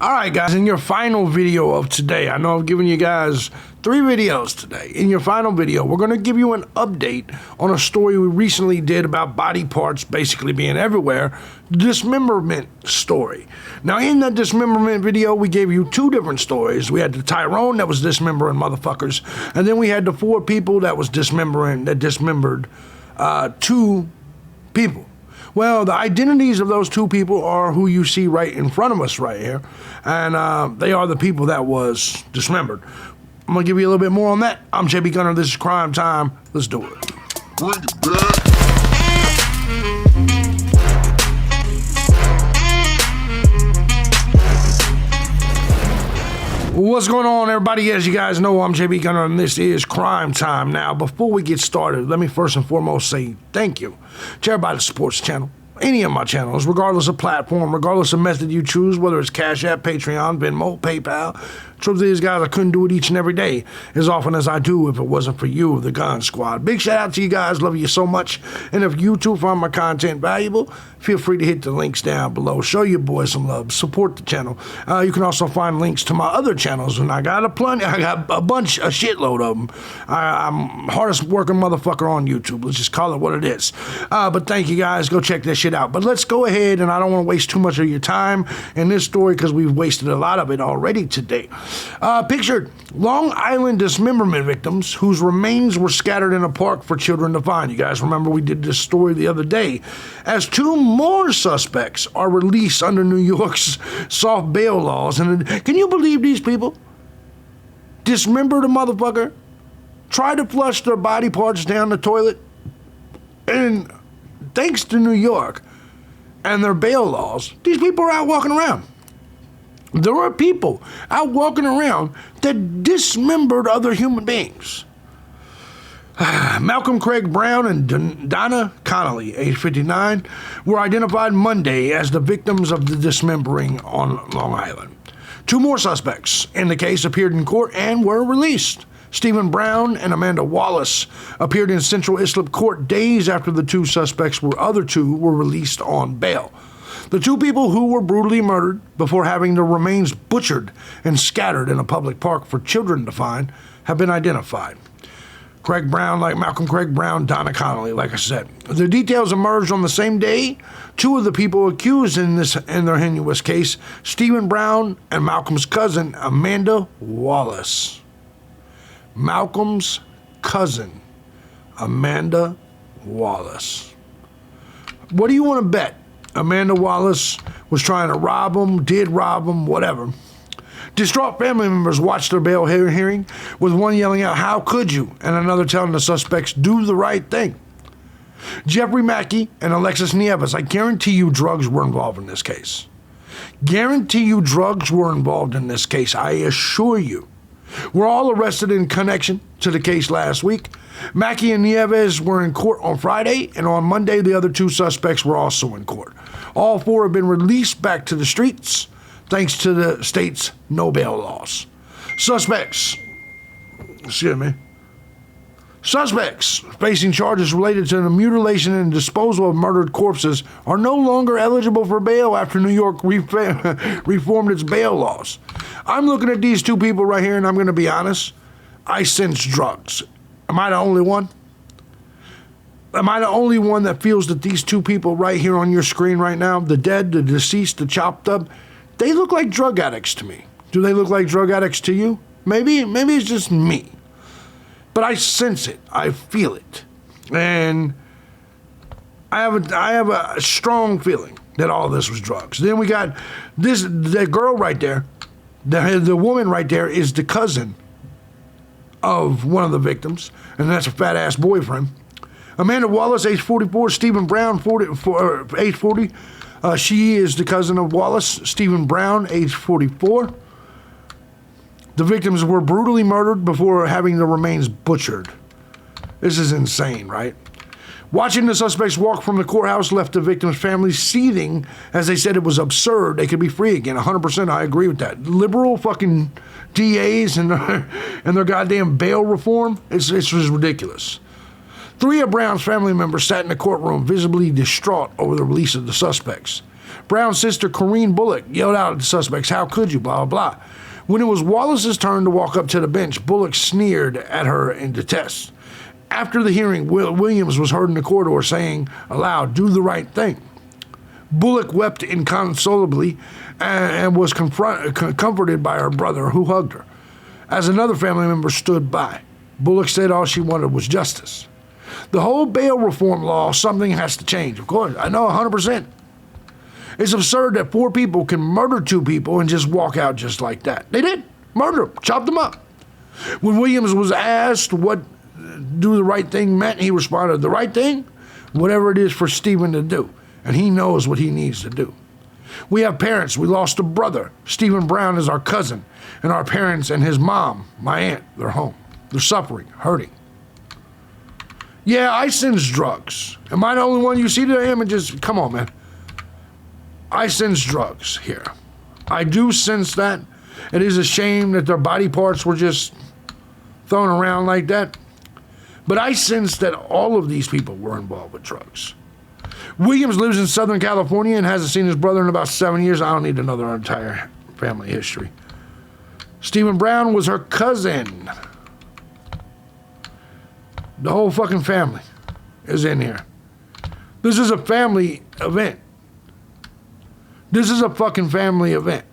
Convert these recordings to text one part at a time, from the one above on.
Alright guys, in your final video of today, I know I've given you guys 3 videos today. In your final video, we're going to give you an update on a story we recently did about body parts basically being everywhere, the dismemberment story. Now in that dismemberment video, we gave you 2 different stories. We had the Tyrone that was dismembering motherfuckers, and then we had the 4 people that dismembered 2 people. Well, the identities of those 2 people are who you see right in front of us right here, and they are the people that was dismembered. I'm going to give you a little bit more on that. I'm thejbgunner, this is Crime Time. Let's do it. Bring it back. What's going on, everybody? As you guys know, I'm thejbgunner, and this is Crime Time. Now, before we get started, let me first and foremost say thank you to everybody that supports the channel. Any of my channels, regardless of platform, regardless of method you choose, whether it's Cash App, Patreon, Venmo, PayPal. Truth is, guys, I couldn't do it each and every day as often as I do if it wasn't for you, the Gun Squad. Big shout out to you guys. Love you so much. And if you too find my content valuable, feel free to hit the links down below. Show your boys some love. Support the channel. You can also find links to my other channels, and I got a shitload of them. I'm hardest working motherfucker on YouTube. Let's just call it what it is. But thank you guys. Go check that shit out. But let's go ahead, and I don't want to waste too much of your time in this story because we've wasted a lot of it already today. Pictured Long Island dismemberment victims whose remains were scattered in a park for children to find. You guys remember we did this story the other day. As 2 more suspects are released under New York's soft bail laws. And can you believe these people dismembered a motherfucker, tried to flush their body parts down the toilet, and thanks to New York and their bail laws, these people are out walking around. There are people out walking around that dismembered other human beings. Malcolm Craig Brown and Donna Connolly, age 59, were identified Monday as the victims of the dismembering on Long Island. 2 more suspects in the case appeared in court and were released. Stephen Brown and Amanda Wallace appeared in Central Islip Court days after the 2 suspects other two were released on bail. The 2 people who were brutally murdered before having their remains butchered and scattered in a public park for children to find have been identified. Craig Brown, like Malcolm Craig Brown, Donna Connolly, like I said. The details emerged on the same day. 2 of the people accused in their heinous case, Stephen Brown and Malcolm's cousin, Amanda Wallace. Malcolm's cousin, Amanda Wallace. What do you want to bet? Amanda Wallace was trying to rob him, did rob him, whatever. Distraught family members watched their bail hearing, with one yelling out, "How could you?" and another telling the suspects, "Do the right thing." Jeffrey Mackey and Alexis Nieves, I guarantee you drugs were involved in this case. Guarantee you drugs were involved in this case, I assure you. Were all arrested in connection to the case last week. Mackey and Nieves were in court on Friday, and on Monday the other 2 suspects were also in court. All 4 have been released back to the streets thanks to the state's no bail laws. Suspects facing charges related to the mutilation and disposal of murdered corpses are no longer eligible for bail after New York reformed its bail laws. I'm looking at these 2 people right here, and I'm going to be honest. I sense drugs. Am I the only one? Am I the only one that feels that these 2 people right here on your screen right now, the dead, the deceased, the chopped up, they look like drug addicts to me? Do they look like drug addicts to you? Maybe it's just me. But I sense it. I feel it. And I have a strong feeling that all this was drugs. Then we got the girl right there. The woman right there is the cousin of one of the victims, and that's a fat-ass boyfriend. Amanda Wallace, age 44, Stephen Brown, age 40. She is the cousin of Wallace. Stephen Brown, age 44. The victims were brutally murdered before having their remains butchered. This is insane, right? Watching the suspects walk from the courthouse left the victim's family seething as they said it was absurd they could be free again. 100% I agree with that. Liberal fucking DAs and their goddamn bail reform, it's just ridiculous. 3 of Brown's family members sat in the courtroom visibly distraught over the release of the suspects. Brown's sister, Corrine Bullock, yelled out at the suspects, "How could you, blah, blah, blah." When it was Wallace's turn to walk up to the bench, Bullock sneered at her in detest. After the hearing, Williams was heard in the corridor saying aloud, "Do the right thing." Bullock wept inconsolably and was comforted by her brother, who hugged her, as another family member stood by. Bullock said all she wanted was justice. The whole bail reform law, something has to change. Of course, I know 100%. It's absurd that 4 people can murder 2 people and just walk out just like that. They did. Murder them. Chopped them up. When Williams was asked what do the right thing meant, he responded, "The right thing? Whatever it is for Stephen to do. And he knows what he needs to do." We have parents. We lost a brother. Stephen Brown is our cousin. And our parents and his mom, my aunt, they're home. They're suffering, hurting. Yeah, I sense drugs. Am I the only one you see the images? Come on, man. I sense drugs here. I do sense that. It is a shame that their body parts were just thrown around like that. But I sense that all of these people were involved with drugs. Williams lives in Southern California and hasn't seen his brother in about 7 years. I don't need to know their entire family history. Stephen Brown was her cousin. The whole fucking family is in here. This is a family event. This is a fucking family event.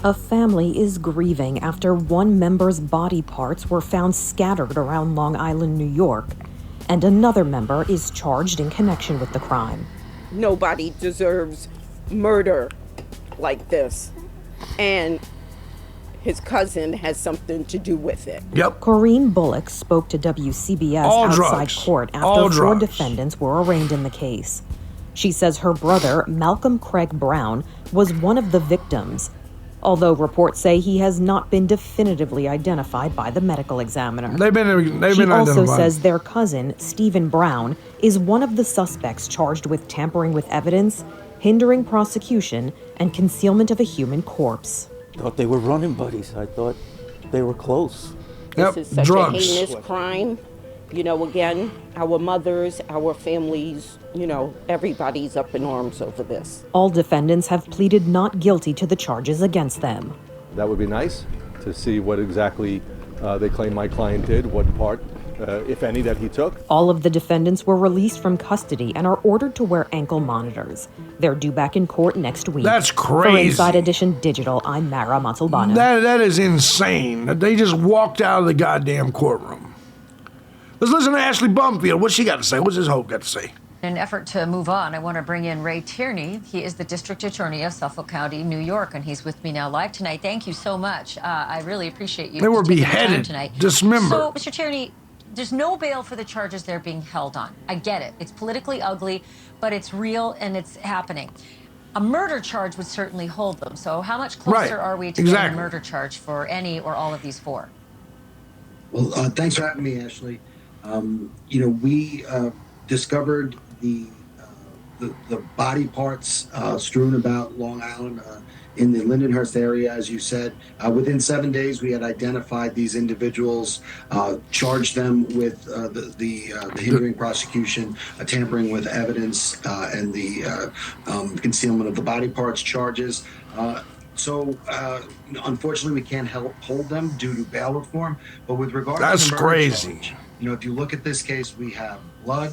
A family is grieving after one member's body parts were found scattered around Long Island, New York, and another member is charged in connection with the crime. Nobody deserves murder like this, and his cousin has something to do with it. Yep. Corrine Bullock spoke to WCBS All outside drugs. court after All 4 drugs. defendants were arraigned in the case. She says her brother, Malcolm Craig Brown, was one of the victims, although reports say he has not been definitively identified by the medical examiner. They've been She also identified. says their cousin, Stephen Brown, is one of the suspects charged with tampering with evidence, hindering prosecution, and concealment of a human corpse. Thought they were running buddies. I thought they were close. Yep. This is such Drugs. a heinous crime. You know, again, our mothers, our families, you know, everybody's up in arms over this. All defendants have pleaded not guilty to the charges against them. That would be nice to see what exactly they claim my client did, what part, if any, that he took. All of the defendants were released from custody and are ordered to wear ankle monitors. They're due back in court next week. That's For crazy. Inside Edition Digital, I'm Mara Montalbano. That is insane. They just walked out of the goddamn courtroom. Let's listen to Ashley Bumfield. What's she got to say? What's his hope got to say? In an effort to move on, I want to bring in Ray Tierney. He is the District Attorney of Suffolk County, New York, and he's with me now live tonight. Thank you so much. I really appreciate you. They were taking the time beheaded, tonight. dismembered. So, Mr. Tierney, there's no bail for the charges they're being held on. I get it. It's politically ugly, but it's real and it's happening. A murder charge would certainly hold them. So how much closer are we to getting a murder charge for any or all of these 4? Well, thanks for having me, Ashley. We discovered the body parts strewn about Long Island in the Lindenhurst area, as you said. Within 7 days, we had identified these individuals, charged them with the hindering prosecution, tampering with evidence, and the concealment of the body parts charges. So, unfortunately, we can't hold them due to bail reform. But with regard to the murder crazy. charge, if you look at this case, we have blood.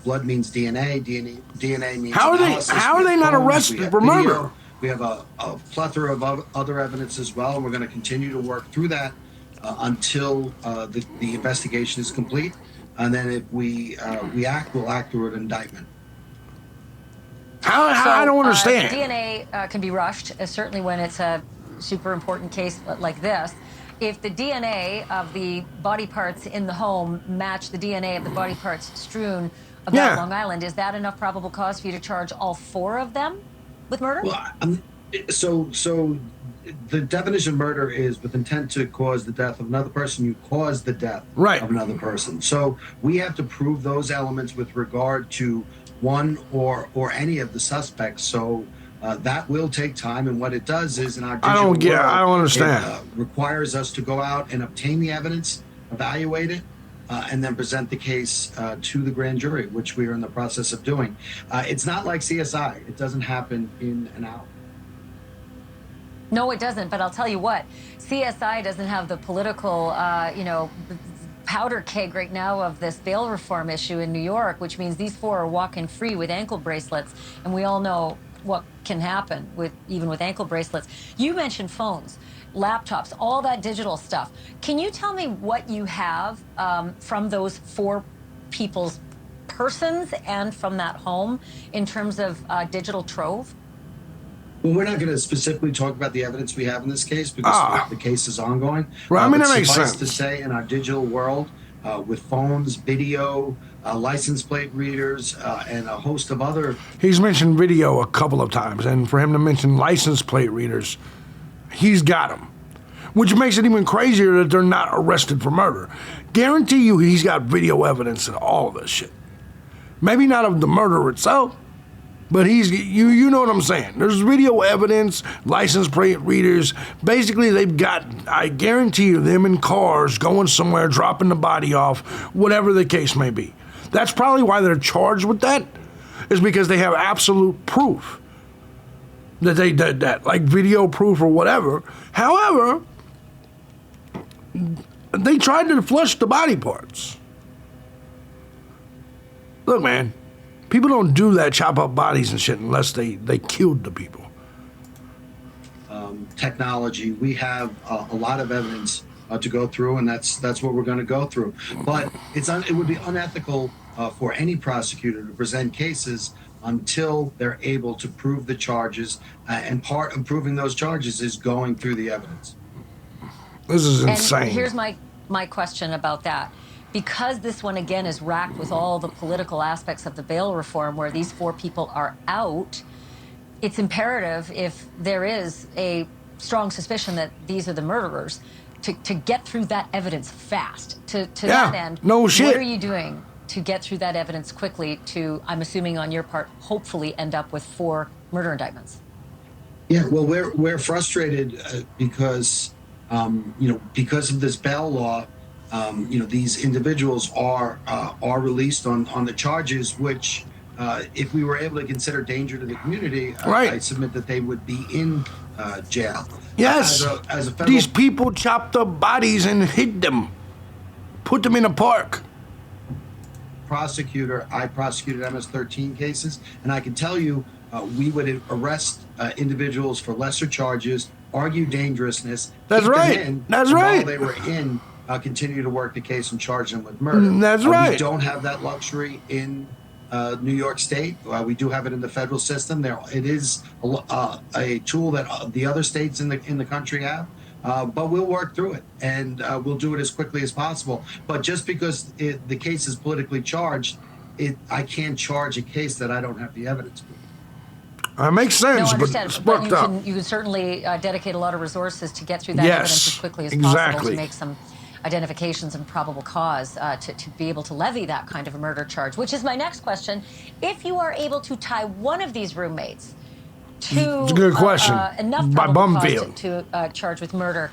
Blood means DNA. DNA means analysis. How are they not arrested for murder? We have a plethora of other evidence as well, and we're going to continue to work through that until the investigation is complete. And then if we act, we'll act through an indictment. I don't understand. DNA can be rushed, certainly when it's a super important case like this. If the DNA of the body parts in the home match the DNA of the body parts strewn about Long Island, is that enough probable cause for you to charge all 4 of them with murder? Well, so the definition of murder is with intent to cause the death of another person. You cause the death of another person. So we have to prove those elements with regard to one or any of the suspects. So that will take time, and what it does is in our digital I don't understand. It requires us to go out and obtain the evidence, evaluate it, and then present the case to the grand jury, which we are in the process of doing. It's not like CSI. It doesn't happen in an hour. No, it doesn't. But I'll tell you what, CSI doesn't have the political, powder keg right now of this bail reform issue in New York, which means these four are walking free with ankle bracelets. And we all know what can happen even with ankle bracelets. You mentioned phones, laptops, all that digital stuff. Can you tell me what you have from those four people's persons and from that home in terms of digital trove? Well, we're not going to specifically talk about the evidence we have in this case because the case is ongoing. Right, I mean, but that makes suffice sense. to say, in our digital world, with phones, video, license plate readers, and a host of other. He's mentioned video a couple of times, and for him to mention license plate readers, he's got them. Which makes it even crazier that they're not arrested for murder. Guarantee you he's got video evidence of all of this shit. Maybe not of the murder itself, but you know what I'm saying. There's video evidence, license plate readers. Basically, they've got, I guarantee you, them in cars going somewhere, dropping the body off, whatever the case may be. That's probably why they're charged with that, is because they have absolute proof that they did that, like video proof or whatever. However, they tried to flush the body parts. Look, man, people don't do that, chop up bodies and shit, unless they killed the people. Technology, we have a lot of evidence to go through, and that's what we're going to go through. But it would be unethical for any prosecutor to present cases until they're able to prove the charges, and part of proving those charges is going through the evidence. This is insane. And here's my question about that. Because this one, again, is racked with all the political aspects of the bail reform where these four people are out, it's imperative, if there is a strong suspicion that these are the murderers, to get through that evidence fast. To that end, no shit. What are you doing to get through that evidence quickly to, I'm assuming on your part, hopefully end up with 4 murder indictments? Yeah, well, we're frustrated because, because of this bail law, these individuals are released on the charges, which, if we were able to consider danger to the community, right. I submit that they would be in jail. Yes, as a federal these people chopped up bodies and hid them, put them in a park. Prosecutor, I prosecuted MS-13 cases, and I can tell you, we would arrest individuals for lesser charges, argue dangerousness. That's keep right. Them in, That's and right. While they were in, continue to work the case and charge them with murder. That's right. We don't have that luxury in New York State. We do have it in the federal system. It is a tool that the other states in the country have. But we'll work through it, and we'll do it as quickly as possible. But just because the case is politically charged, I can't charge a case that I don't have the evidence for. That makes sense, No, I but understand. it's But fucked up. you can certainly dedicate a lot of resources to get through that Yes, evidence as quickly as possible exactly. to make some identifications and probable cause to be able to levy that kind of a murder charge, which is my next question. If you are able to tie one of these roommates to It's a good question. enough By probable cause Bumfield. to charge with murder,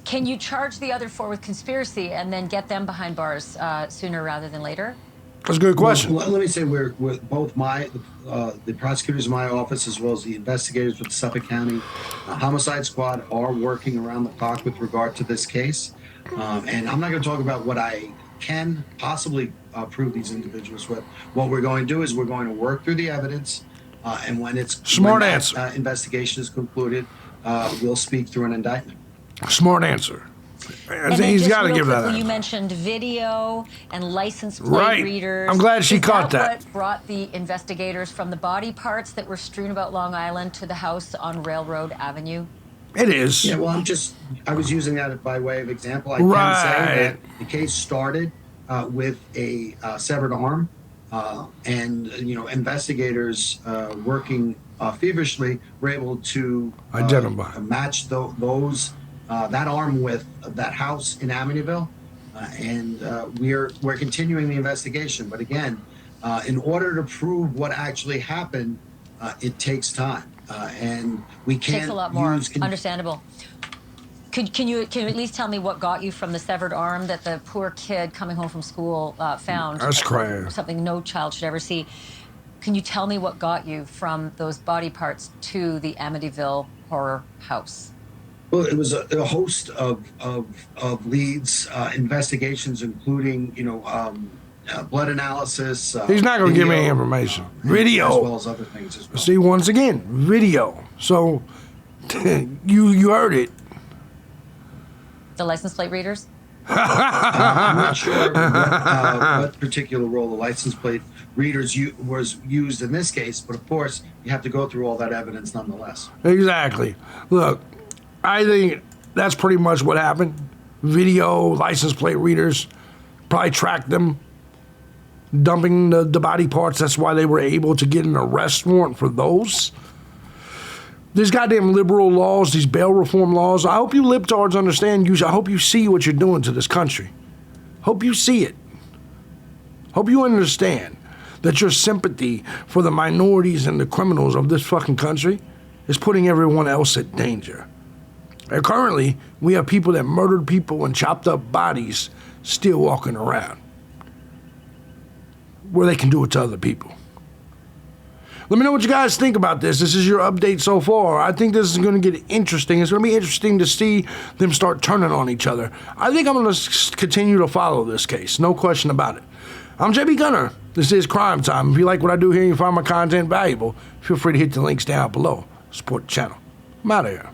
can you charge the other 4 with conspiracy and then get them behind bars sooner rather than later? That's a good question. Well, let me say we're both the prosecutors in my office as well as the investigators with the Suffolk County Homicide Squad are working around the clock with regard to this case. And I'm not going to talk about what I can possibly prove these individuals with. What we're going to do is we're going to work through the evidence, and when that investigation is concluded, we'll speak through an indictment. Smart answer. And then He's just got to real give that quickly, answer. You mentioned video and license plate Right. readers. I'm glad she Is caught that. What brought the investigators from the body parts that were strewn about Long Island to the house on Railroad Avenue? It is. Yeah, well, I was using that by way of example. I Right. can say that the case started with a severed arm, and investigators working feverishly were able to Identify. match those that arm with that house in Amityville, and we're continuing the investigation. But again, in order to prove what actually happened, it takes time, and we can't Takes a lot more. use Understandable. Can you at least tell me what got you from the severed arm that the poor kid coming home from school found? That's crazy. Something no child should ever see. Can you tell me what got you from those body parts to the Amityville horror house? Well, it was a host of leads, investigations, including blood analysis. He's not going to give me any video, information. Video. as well as other things as well. See, once again, video. So you heard it. The license plate readers? I'm not sure what particular role the license plate readers was used in this case, but of course, you have to go through all that evidence nonetheless. Exactly. Look, I think that's pretty much what happened. Video, license plate readers, probably tracked them, dumping the body parts. That's why they were able to get an arrest warrant for those. These goddamn liberal laws, these bail reform laws, I hope you libtards understand. I hope you see what you're doing to this country. Hope you see it. Hope you understand that your sympathy for the minorities and the criminals of this fucking country is putting everyone else at danger. And currently, we have people that murdered people and chopped up bodies still walking around, where they can do it to other people. Let me know what you guys think about this. This is your update so far. I think this is going to get interesting. It's going to be interesting to see them start turning on each other. I think I'm going to continue to follow this case. No question about it. I'm thejbgunner. This is Crime Time. If you like what I do here and you find my content valuable, feel free to hit the links down below. Support the channel. I'm out of here.